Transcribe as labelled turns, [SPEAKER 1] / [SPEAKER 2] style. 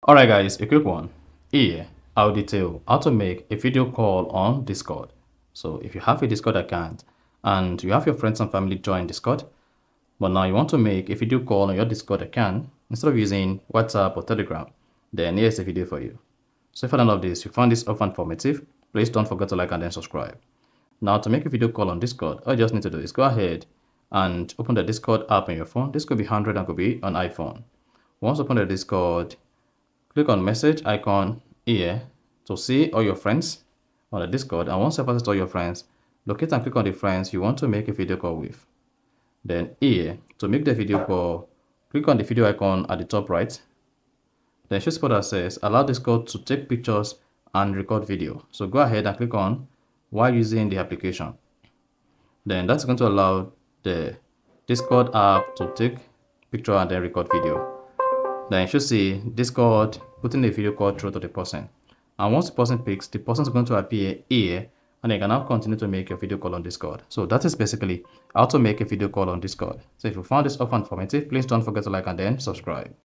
[SPEAKER 1] Alright guys, a quick one. Here, I'll detail how to make a video call on Discord. So if you have a Discord account and you have your friends and family join Discord, but now you want to make a video call on your Discord account instead of using WhatsApp or Telegram, then here's a video for you. So if you love this, you found this often informative, please don't forget to like and then subscribe. Now to make a video call on Discord, all you just need to do is go ahead and open the Discord app on your phone. This could be Android and could be on iPhone. Once open the Discord, click on message icon here to see all your friends on the Discord, and once you've access to all your friends, locate and click on the friends you want to make a video call with. Then here, to make the video call, click on the video icon at the top right. Then choose spot that says allow Discord to take pictures and record video. So go ahead and click on while using the application. Then that's going to allow the Discord app to take picture and then record video. Then you should see Discord putting the video call through to the person. And once the person picks, the person is going to appear here, and you can now continue to make your video call on Discord. So that is basically how to make a video call on Discord. So if you found this often informative, please don't forget to like and then subscribe.